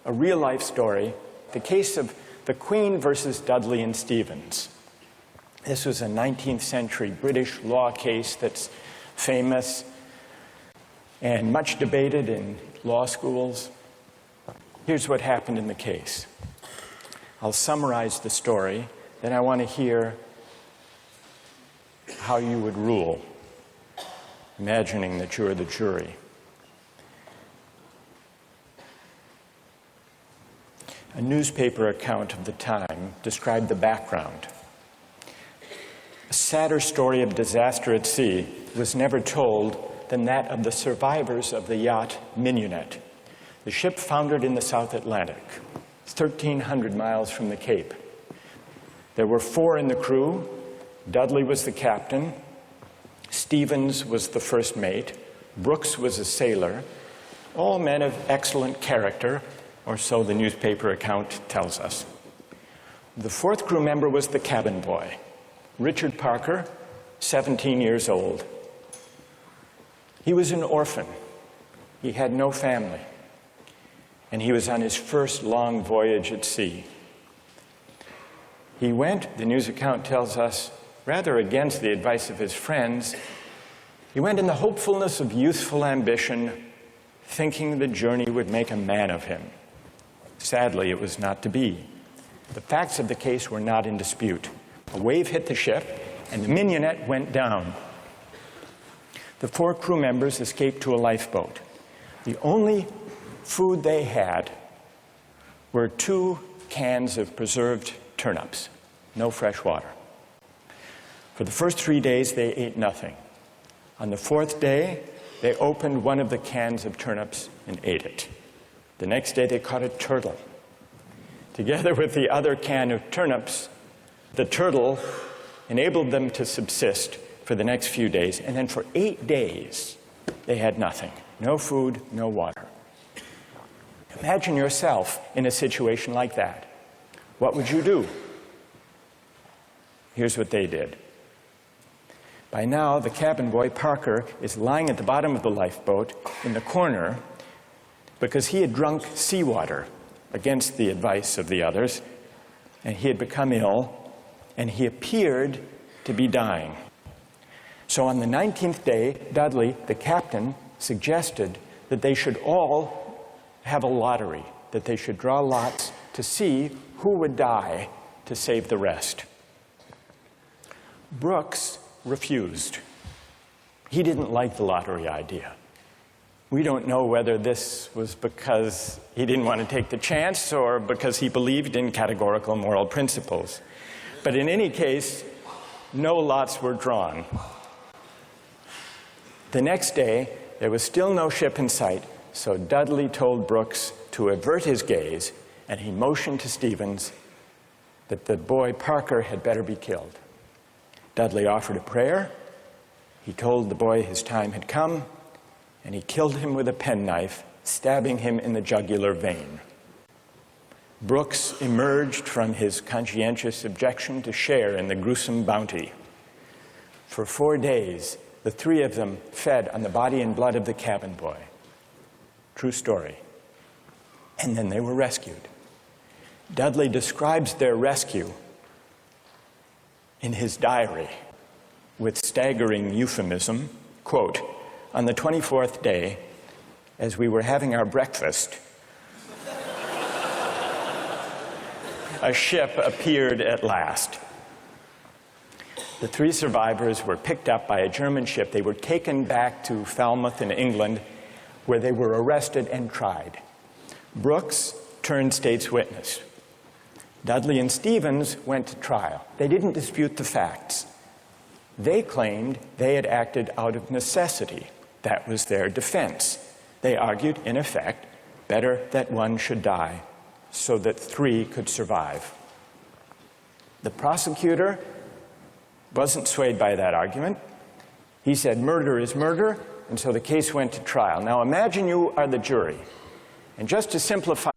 a real-life story, the case of the Queen versus Dudley and Stephen. This was a 19th century British law case that's famous and much debated in law schools. Here's what happened in the case. I'll summarize the story, then I want to hear how you would rule, imagining that you're the jury. A newspaper account of the time described the background. A sadder story of disaster at sea was never told than that of the survivors of the yacht Mignonette. The ship foundered in the South Atlantic, 1,300 miles from the Cape. There were 4 in the crew. Dudley was the captain, Stevens was the first mate, Brooks was a sailor, all men of excellent character, or so the newspaper account tells us. The 4th crew member was the cabin boy, Richard Parker, 17 years old. He was an orphan. He had no family, and he was on his first long voyage at sea. He went, the news account tells us, rather against the advice of his friends. He went in the hopefulness of youthful ambition, thinking the journey would make a man of him. Sadly, it was not to be. The facts of the case were not in dispute. A wave hit the ship, and the Mignonette went down. The 4 crew members escaped to a lifeboat. The only food they had were 2 cans of preserved turnips, no fresh water. For the first 3 days, they ate nothing. On the 4th day, they opened one of the cans of turnips and ate it. The next day, they caught a turtle. Together with the other can of turnips, the turtle enabled them to subsist for the next few days, and then for 8 days, they had nothing. No food, no water. Imagine yourself in a situation like that. What would you do? Here's what they did. By now, the cabin boy, Parker, is lying at the bottom of the lifeboat in the corner because he had drunk seawater against the advice of the others, and he had become ill, and he appeared to be dying. So on the 19th day, Dudley, the captain, suggested that they should all have a lottery, that they should draw lots to see who would die to save the rest. Brooks refused. He didn't like the lottery idea. We don't know whether this was because he didn't want to take the chance or because he believed in categorical moral principles. But in any case, no lots were drawn. The next day, there was still no ship in sight, so Dudley told Brooks to avert his gaze, and he motioned to Stevens that the boy Parker had better be killed. Dudley offered a prayer. He told the boy his time had come, and he killed him with a penknife, stabbing him in the jugular vein. Brooks emerged from his conscientious objection to share in the gruesome bounty. For 4 days, the 3 of them fed on the body and blood of the cabin boy. True story. And then they were rescued. Dudley describes their rescue in his diary with staggering euphemism, quote, "On the 24th day, as we were having our breakfast, a ship appeared at last. The 3 survivors were picked up by a German ship. They were taken back to Falmouth in England, where they were arrested and tried. Brooks turned state's witness. Dudley and Stevens went to trial. They didn't dispute the facts. They claimed they had acted out of necessity. That was their defense. They argued, in effect, better that one should die so that 3 could survive. The prosecutor wasn't swayed by that argument. He said murder is murder, and so the case went to trial. Now imagine you are the jury, and just to simplify